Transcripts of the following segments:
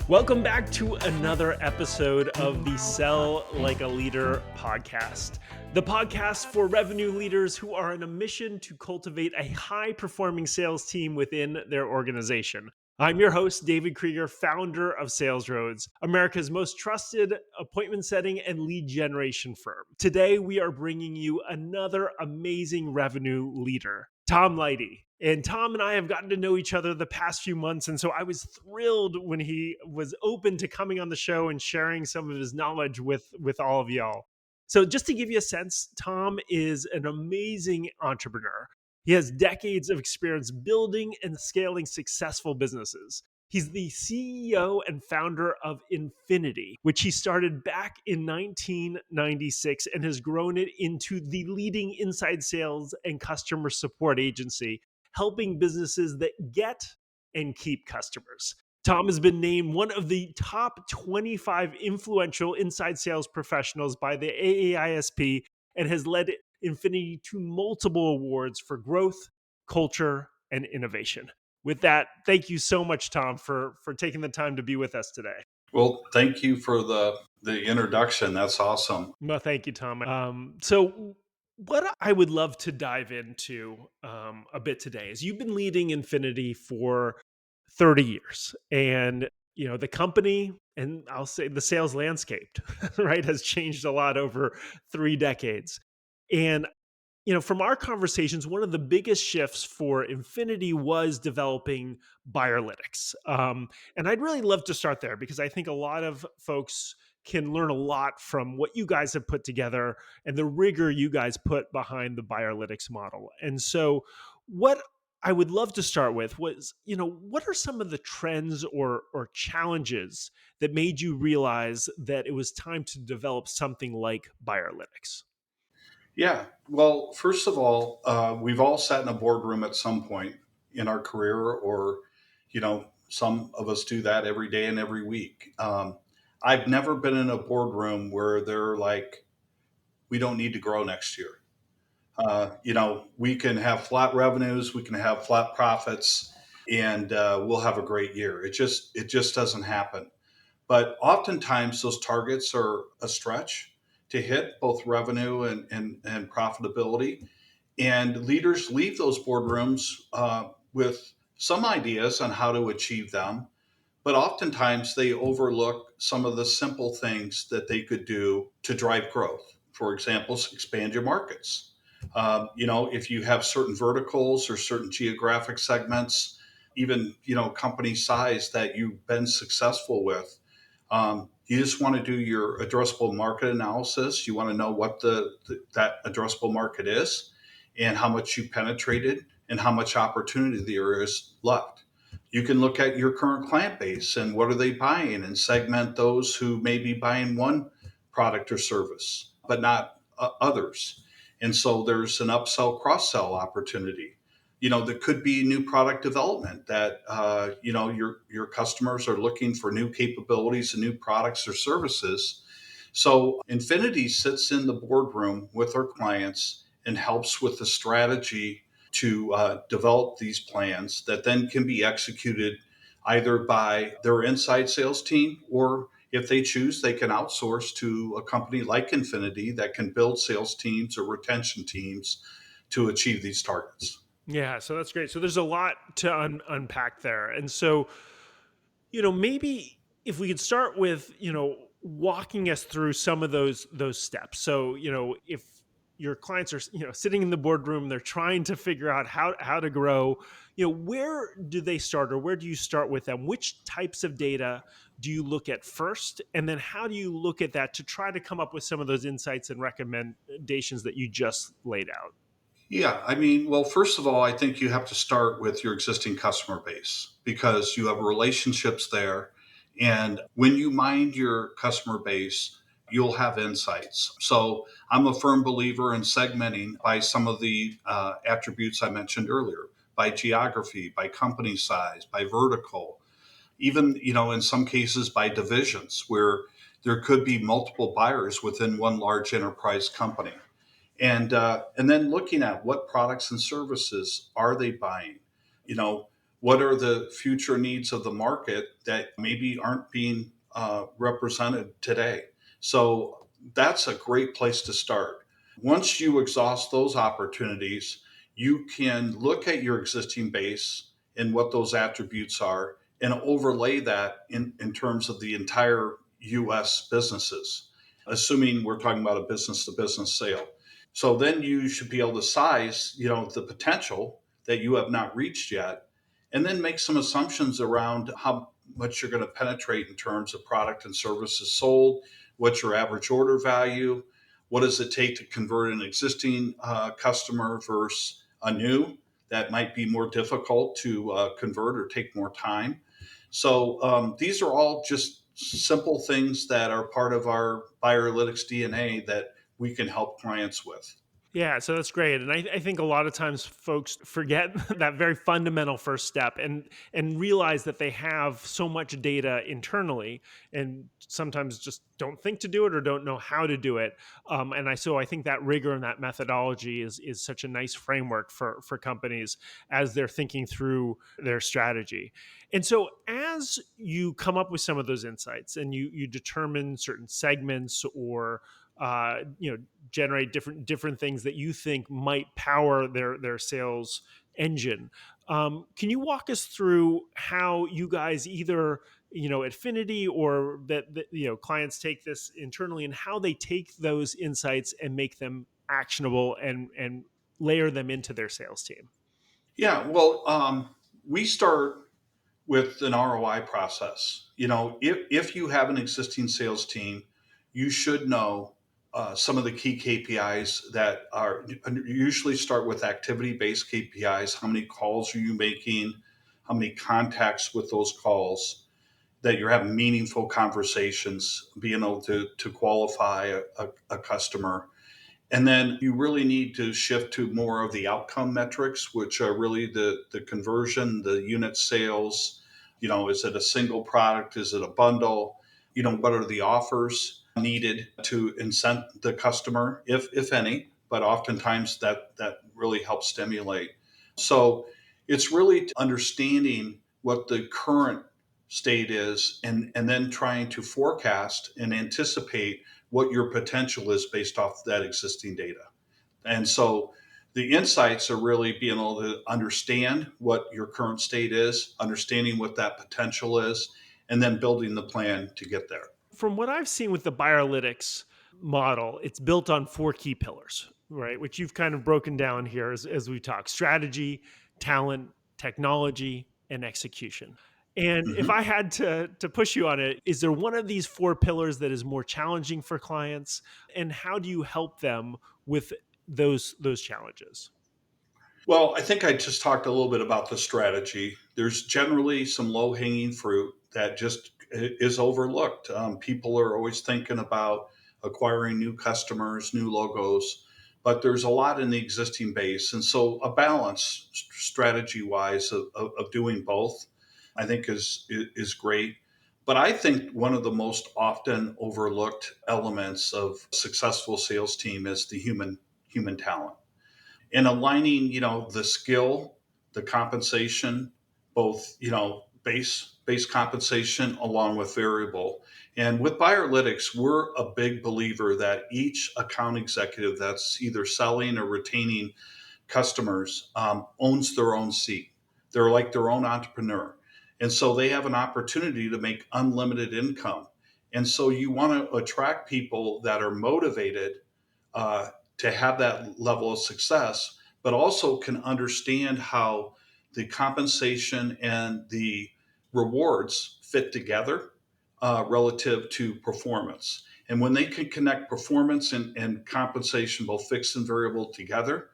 Welcome back to another episode of the Sell Like a Leader podcast, the podcast for revenue leaders who are on a mission to cultivate a high-performing sales team within their organization. I'm your host, David Kreiger, founder of Sales Roads, America's most trusted appointment setting and lead generation firm. Today, we are bringing you another amazing revenue leader, Tom Leidigh. And Tom and I have gotten to know each other the past few months. And so I was thrilled when he was open to coming on the show and sharing some of his knowledge with all of y'all. So just to give you a sense, Tom is an amazing entrepreneur. He has decades of experience building and scaling successful businesses. He's the CEO and founder of Infinity, which he started back in 1996 and has grown it into the leading inside sales and customer support agency, helping businesses that get and keep customers. Tom has been named one of the top 25 influential inside sales professionals by the AAISP and has led Infinity to multiple awards for growth, culture, and innovation. With that, thank you so much, Tom, for taking the time to be with us today. Well, thank you for the introduction. That's awesome. Well, thank you, Tom. So what I would love to dive into a bit today is you've been leading Infinity for 30 years, and the company, and I'll say the sales landscape, right, has changed a lot over 3 decades. And from our conversations, one of the biggest shifts for Infinity was developing Buyerlytics. And I'd really love to start there because I think a lot of folks can learn a lot from what you guys have put together and the rigor you guys put behind the Buyerlytics model. And so what I would love to start with was, what are some of the trends or challenges that made you realize that it was time to develop something like Buyerlytics? Yeah. Well, first of all, we've all sat in a boardroom at some point in our career, or, some of us do that every day and every week. I've never been in a boardroom where they're like, we don't need to grow next year. We can have flat revenues, we can have flat profits, and we'll have a great year. It just doesn't happen. But oftentimes those targets are a stretch to hit both revenue and profitability. And leaders leave those boardrooms with some ideas on how to achieve them. But oftentimes they overlook some of the simple things that they could do to drive growth. For example, expand your markets. If you have certain verticals or certain geographic segments, even company size that you've been successful with, you just want to do your addressable market analysis. You want to know what that addressable market is and how much you penetrated and how much opportunity there is left. You can look at your current client base and what are they buying and segment those who may be buying one product or service, but not others. And so there's an upsell, cross-sell opportunity. There could be new product development that, your customers are looking for new capabilities and new products or services. So Infinity sits in the boardroom with our clients and helps with the strategy to develop these plans that then can be executed either by their inside sales team, or if they choose, they can outsource to a company like Infinity that can build sales teams or retention teams to achieve these targets. Yeah, so that's great. So there's a lot to unpack there. And so, maybe if we could start with, walking us through some of those steps. So, if your clients are, sitting in the boardroom, they're trying to figure out how to grow, where do they start, or where do you start with them? Which types of data do you look at first? And then how do you look at that to try to come up with some of those insights and recommendations that you just laid out? Yeah, I mean, well, first of all, I think you have to start with your existing customer base because you have relationships there. And when you mind your customer base, you'll have insights. So I'm a firm believer in segmenting by some of the attributes I mentioned earlier, by geography, by company size, by vertical, even, in some cases by divisions where there could be multiple buyers within one large enterprise company. And then looking at what products and services are they buying? You know, What are the future needs of the market that maybe aren't being represented today? So that's a great place to start. Once you exhaust those opportunities, you can look at your existing base and what those attributes are and overlay that in terms of the entire US businesses, assuming we're talking about a business to business sale. So then you should be able to size, the potential that you have not reached yet, and then make some assumptions around how much you're going to penetrate in terms of product and services sold, what's your average order value, what does it take to convert an existing customer versus a new that might be more difficult to convert or take more time. So these are all just simple things that are part of our Buyerlytics DNA that we can help clients with. Yeah, so that's great, and I think a lot of times folks forget that very fundamental first step, and realize that they have so much data internally, and sometimes just don't think to do it or don't know how to do it. I think that rigor and that methodology is such a nice framework for companies as they're thinking through their strategy. And so, as you come up with some of those insights, and you determine certain segments or generate different things that you think might power their sales engine. Can you walk us through how you guys either at Finity or that clients take this internally, and how they take those insights and make them actionable and layer them into their sales team? Yeah, well, we start with an ROI process. If you have an existing sales team, you should know some of the key KPIs that are usually start with activity based KPIs. How many calls are you making? How many contacts with those calls? That you're having meaningful conversations, being able to qualify a customer. And then you really need to shift to more of the outcome metrics, which are really the conversion, the unit sales. Is it a single product? Is it a bundle? What are the offers needed to incent the customer, if any? But oftentimes that really helps stimulate. So it's really understanding what the current state is, and then trying to forecast and anticipate what your potential is based off that existing data. And so the insights are really being able to understand what your current state is, understanding what that potential is, and then building the plan to get there. From what I've seen with the Buyerlytics model, it's built on four key pillars, right? Which you've kind of broken down here as we talk: strategy, talent, technology, and execution. And if Mhm. I had to push you on it, is there one of these four pillars that is more challenging for clients? And how do you help them with those challenges? Well, I think I just talked a little bit about the strategy. There's generally some low hanging fruit that just is overlooked. People are always thinking about acquiring new customers, new logos, but there's a lot in the existing base. And so a balance strategy wise of doing both, I think is great. But I think one of the most often overlooked elements of successful sales team is the human talent and aligning the skill, the compensation, both base compensation along with variable. And with Buyerlytics, we're a big believer that each account executive that's either selling or retaining customers owns their own seat. They're like their own entrepreneur, and so they have an opportunity to make unlimited income. And so you want to attract people that are motivated uh, to have that level of success, but also can understand how the compensation and the rewards fit together relative to performance. And when they can connect performance and compensation, both fixed and variable, together,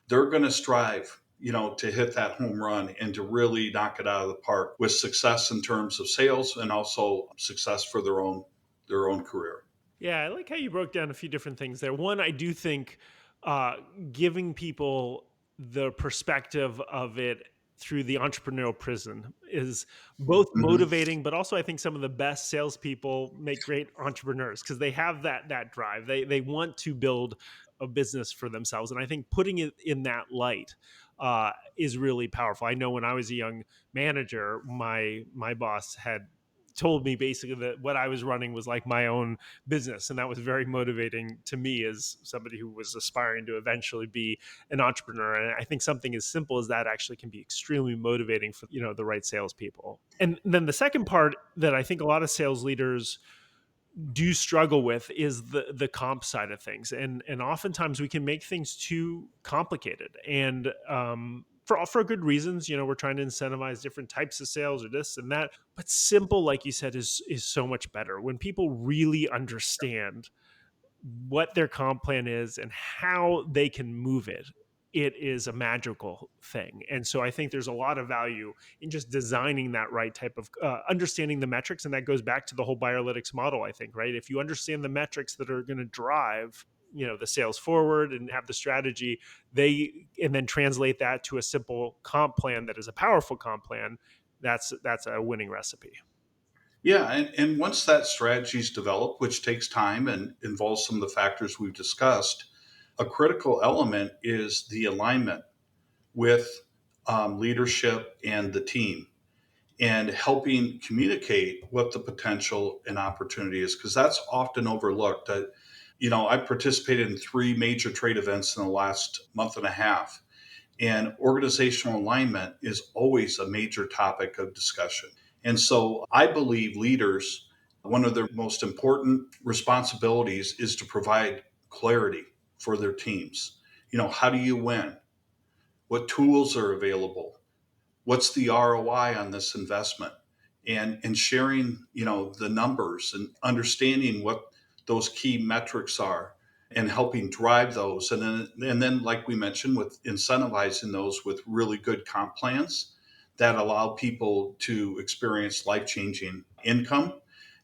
they're going to strive to hit that home run and to really knock it out of the park with success in terms of sales and also success for their own career. Yeah, I like how you broke down a few different things there. One, I do think uh, giving people the perspective of it through the entrepreneurial prism is both Mhm. motivating, but also I think some of the best salespeople make great entrepreneurs because they have that drive. They want to build a business for themselves, and I think putting it in that light is really powerful. I know when I was a young manager, my boss had told me basically that what I was running was like my own business, and that was very motivating to me as somebody who was aspiring to eventually be an entrepreneur. And I think something as simple as that actually can be extremely motivating for the right salespeople. And then the second part that I think a lot of sales leaders do struggle with is the comp side of things, and oftentimes we can make things too complicated, and for good reasons. We're trying to incentivize different types of sales or this and that, but simple, like you said, is so much better when people really understand what their comp plan is and how they can move it. It is a magical thing. And so I think there's a lot of value in just designing that right type of understanding the metrics. And that goes back to the whole Buyerlytics model, I think, right? If you understand the metrics that are going to drive the sales forward and have the strategy, and then translate that to a simple comp plan that is a powerful comp plan, that's a winning recipe. Yeah, and once that strategy is developed, which takes time and involves some of the factors we've discussed, a critical element is the alignment with leadership and the team, and helping communicate what the potential and opportunity is, because that's often overlooked. I participated in three major trade events in the last month and a half, and organizational alignment is always a major topic of discussion. And so I believe leaders, one of their most important responsibilities is to provide clarity for their teams. How do you win? What tools are available? What's the ROI on this investment? And sharing, the numbers and understanding what those key metrics are, and helping drive those. And then like we mentioned, with incentivizing those with really good comp plans that allow people to experience life-changing income.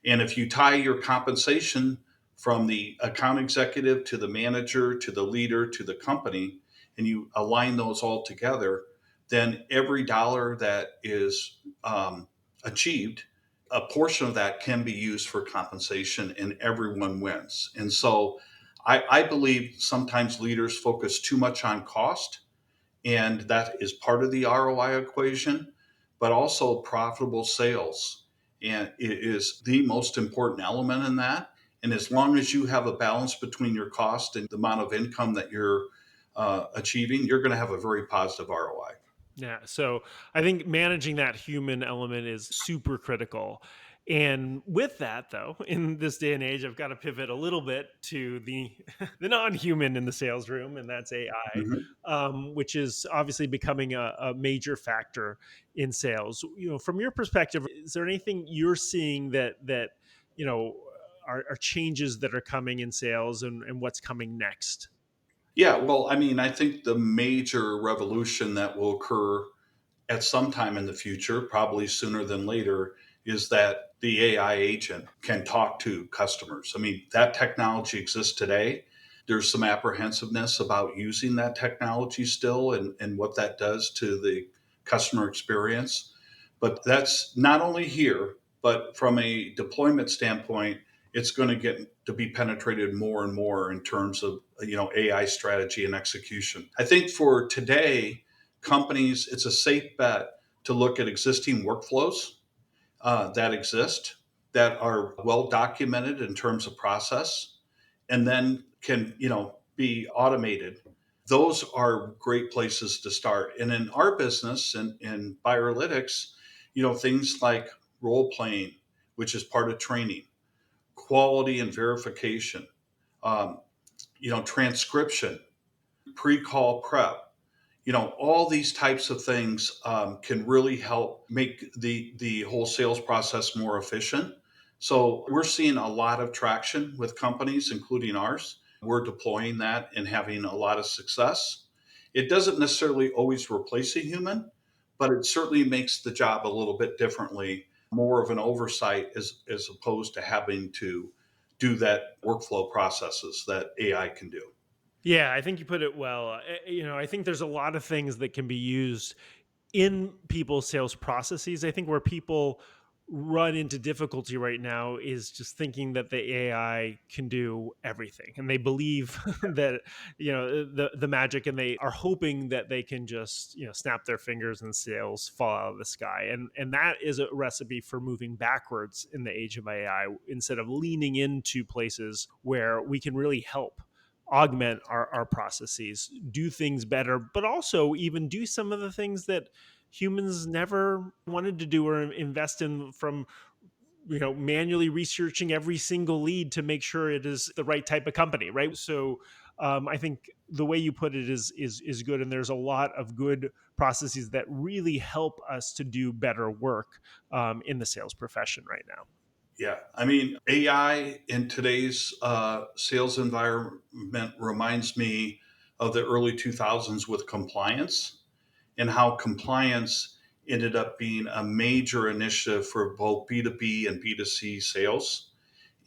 And if you tie your compensation from the account executive to the manager to the leader to the company, and you align those all together, then every dollar that is achieved, a portion of that can be used for compensation, and everyone wins. And so I believe sometimes leaders focus too much on cost, and that is part of the ROI equation, but also profitable sales. And it is the most important element in that. And as long as you have a balance between your cost and the amount of income that you're achieving, you're going to have a very positive ROI. Yeah. So I think managing that human element is super critical. And with that, though, in this day and age, I've got to pivot a little bit to the the non-human in the sales room, and that's AI, Mhm. which is obviously becoming a major factor in sales. From your perspective, is there anything you're seeing that you know are changes that are coming in sales, and what's coming next? Yeah, well, I mean, I think the major revolution that will occur at some time in the future, probably sooner than later, is that the AI agent can talk to customers. I mean, that technology exists today. There's some apprehensiveness about using that technology still, and what that does to the customer experience. But that's not only here, but from a deployment standpoint, it's going to get to be penetrated more and more in terms of AI strategy and execution. I think for today, companies, it's a safe bet to look at existing workflows that exist, that are well documented in terms of process, and then can be automated. Those are great places to start. And in our business and in Buyerlytics, things like role playing, which is part of training, quality and verification, um, transcription, pre-call prep, all these types of things can really help make the whole sales process more efficient. So we're seeing a lot of traction with companies, including ours. We're deploying that and having a lot of success. It doesn't necessarily always replace a human, but it certainly makes the job a little bit differently, more of an oversight, as opposed to having to do that workflow processes that AI can do. Yeah, I think you put it well. I think there's a lot of things that can be used in people's sales processes. I think where people run into difficulty right now is just thinking that the AI can do everything, and they believe that the magic, and they are hoping that they can just snap their fingers and sales fall out of the sky, and that is a recipe for moving backwards in the age of AI instead of leaning into places where we can really help augment our processes, do things better, but also even do some of the things that humans never wanted to do or invest in, from manually researching every single lead to make sure it is the right type of company, right? So I think the way you put it is good, and there's a lot of good processes that really help us to do better work in the sales profession right now. Yeah, I mean, AI in today's sales environment reminds me of the early 2000s with compliance, and how compliance ended up being a major initiative for both B2B and B2C sales,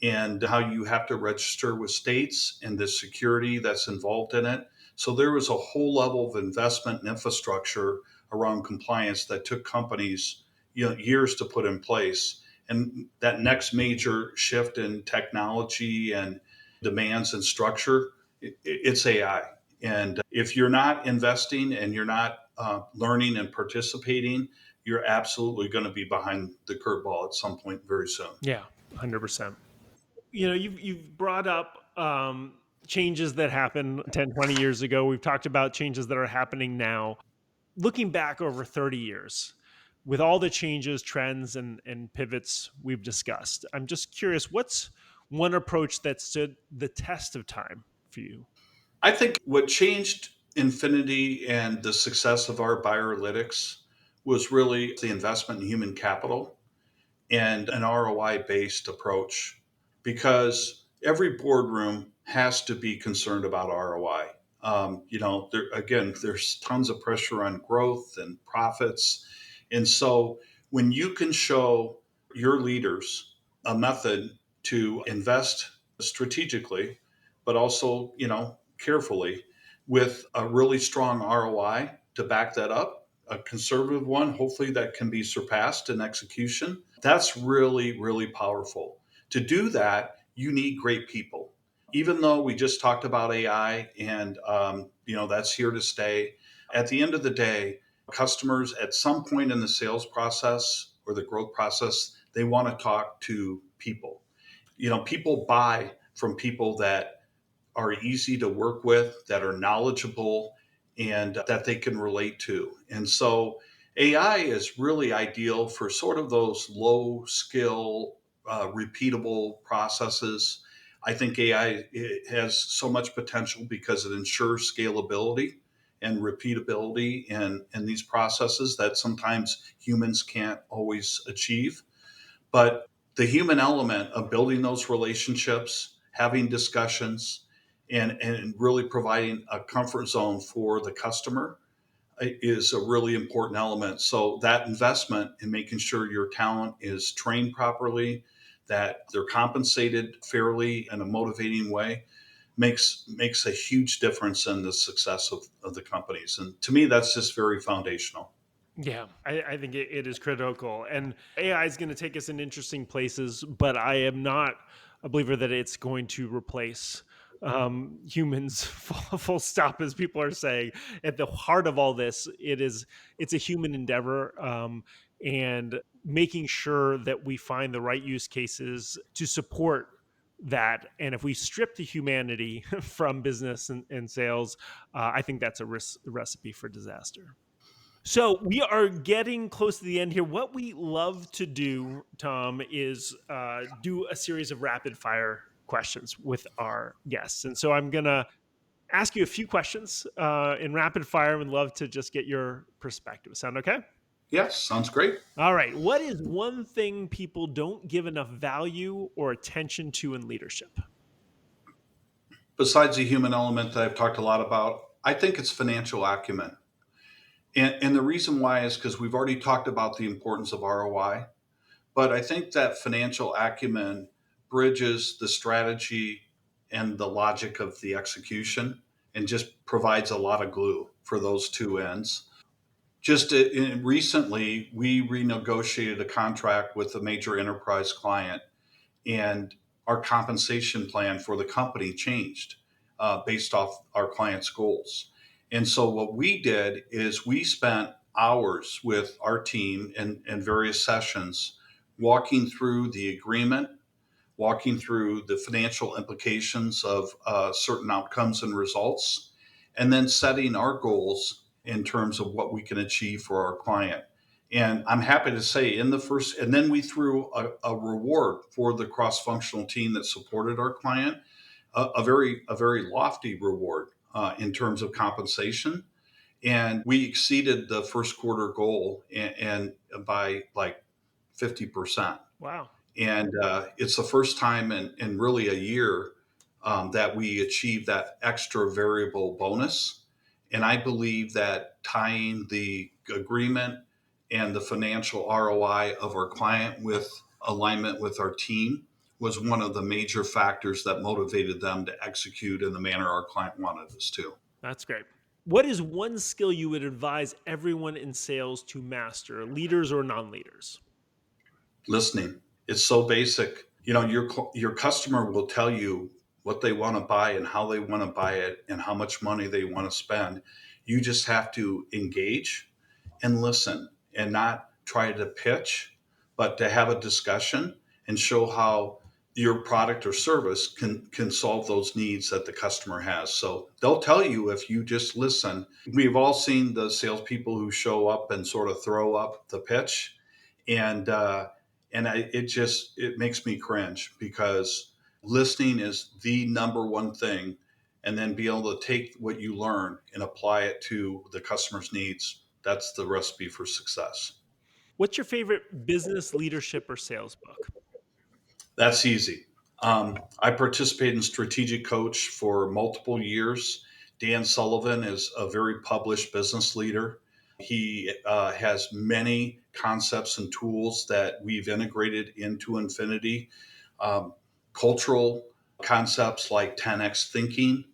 and how you have to register with states and the security that's involved in it. So there was a whole level of investment and infrastructure around compliance that took companies, years to put in place. And that next major shift in technology and demands and structure, it's AI. And if you're not investing and you're not learning and participating, you're absolutely going to be behind the curveball at some point very soon. Yeah, 100%. You've brought up changes that happened 10, 20 years ago. We've talked about changes that are happening now. Looking back over 30 years, with all the changes, trends, and pivots we've discussed, I'm just curious, what's one approach that stood the test of time for you? I think what changed Infinity and the success of our Buyerlytics was really the investment in human capital and an ROI based approach, because every boardroom has to be concerned about ROI. There's tons of pressure on growth and profits. And so when you can show your leaders a method to invest strategically, but also, carefully, with a really strong ROI to back that up, a conservative one, hopefully that can be surpassed in execution. That's really, really powerful. To do that, you need great people. Even though we just talked about AI and that's here to stay, at the end of the day, customers at some point in the sales process or the growth process, they want to talk to people. People buy from people that are easy to work with, that are knowledgeable, and that they can relate to. And so AI is really ideal for sort of those low skill, repeatable processes. I think AI has so much potential because it ensures scalability and repeatability in these processes that sometimes humans can't always achieve. But the human element of building those relationships, having discussions, and really providing a comfort zone for the customer is a really important element. So that investment in making sure your talent is trained properly, that they're compensated fairly in a motivating way, makes a huge difference in the success of the companies. And to me, that's just very foundational. Yeah, I think it is critical. And AI is going to take us in interesting places, but I am not a believer that it's going to replace humans, full stop, as people are saying. At the heart of all this, it's a human endeavor, and making sure that we find the right use cases to support that. And if we strip the humanity from business and sales, I think that's a recipe for disaster. So we are getting close to the end here. What we love to do, Tom, is do a series of rapid fire questions with our guests. And so I'm going to ask you a few questions in rapid fire, and love to just get your perspective. Sound okay? Yes, sounds great. All right. What is one thing people don't give enough value or attention to in leadership? Besides the human element that I've talked a lot about, I think it's financial acumen. And the reason why is because we've already talked about the importance of ROI, but I think that financial acumen bridges the strategy and the logic of the execution and just provides a lot of glue for those two ends. Recently, we renegotiated a contract with a major enterprise client, and our compensation plan for the company changed based off our client's goals. And so, what we did is we spent hours with our team in various sessions walking through the agreement, walking through the financial implications of certain outcomes and results, and then setting our goals in terms of what we can achieve for our client. And I'm happy to say, in the first, and then we threw a reward for the cross-functional team that supported our client, a very lofty reward in terms of compensation. And we exceeded the first quarter goal and by like 50%. Wow. And it's the first time in really a year that we achieved that extra variable bonus. And I believe that tying the agreement and the financial ROI of our client with alignment with our team was one of the major factors that motivated them to execute in the manner our client wanted us to. That's great. What is one skill you would advise everyone in sales to master, leaders or non-leaders? Listening. It's so basic. Your customer will tell you what they want to buy and how they want to buy it and how much money they want to spend. You just have to engage and listen and not try to pitch, but to have a discussion and show how your product or service can solve those needs that the customer has. So they'll tell you if you just listen. We've all seen the salespeople who show up and sort of throw up the pitch, and it makes me cringe because listening is the number one thing, and then be able to take what you learn and apply it to the customer's needs. That's the recipe for success. What's your favorite business, leadership, or sales book? That's easy. I participated in Strategic Coach for multiple years. Dan Sullivan is a very published business leader. He has many concepts and tools that we've integrated into Infinity. Cultural concepts like 10x thinking,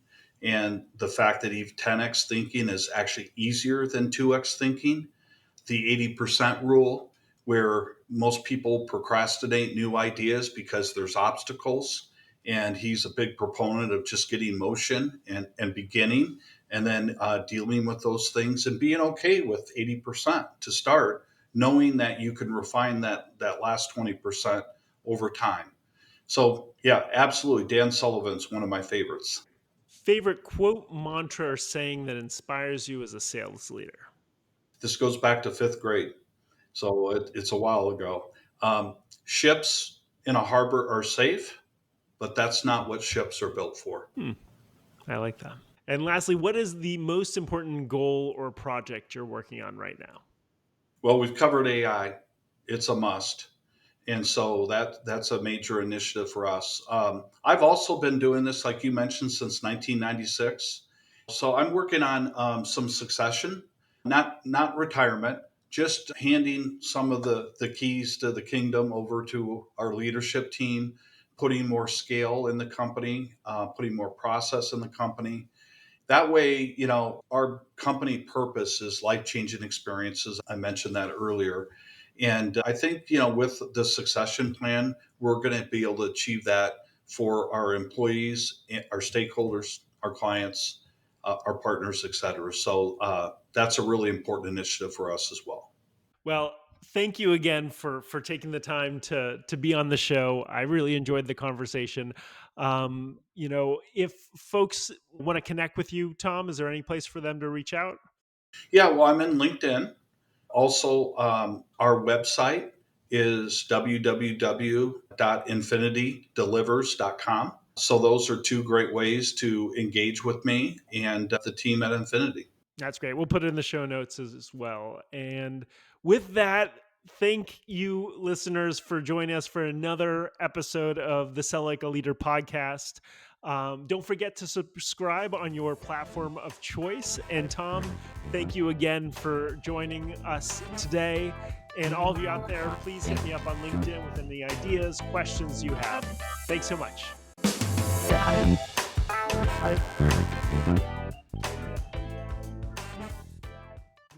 and the fact that 10x thinking is actually easier than 2x thinking. The 80% rule, where most people procrastinate new ideas because there's obstacles. And he's a big proponent of just getting motion and beginning, and then dealing with those things and being okay with 80% to start, knowing that you can refine that last 20% over time. So, yeah, absolutely. Dan Sullivan's one of my favorites. Favorite quote, mantra, or saying that inspires you as a sales leader? This goes back to fifth grade. So it's a while ago. Ships in a harbor are safe, but that's not what ships are built for. I like that. And lastly, what is the most important goal or project you're working on right now? Well, we've covered AI. It's a must. And so that's a major initiative for us. I've also been doing this, like you mentioned, since 1996. So I'm working on some succession, not retirement, just handing some of the keys to the kingdom over to our leadership team, putting more scale in the company, putting more process in the company. That way, our company purpose is life-changing experiences. I mentioned that earlier. And I think, with the succession plan, we're going to be able to achieve that for our employees, our stakeholders, our clients, our partners, et cetera. So that's a really important initiative for us as well. Well, thank you again for taking the time to be on the show. I really enjoyed the conversation. If folks want to connect with you, Tom, is there any place for them to reach out? Yeah, well, I'm in LinkedIn. Also, our website is www.infinitydelivers.com. So those are two great ways to engage with me and the team at Infinity. That's great. We'll put it in the show notes as well. And with that, thank you, listeners, for joining us for another episode of the Sell Like a Leader podcast. Don't forget to subscribe on your platform of choice. And Tom, thank you again for joining us today. And all of you out there, please hit me up on LinkedIn with any ideas, questions you have. Thanks so much.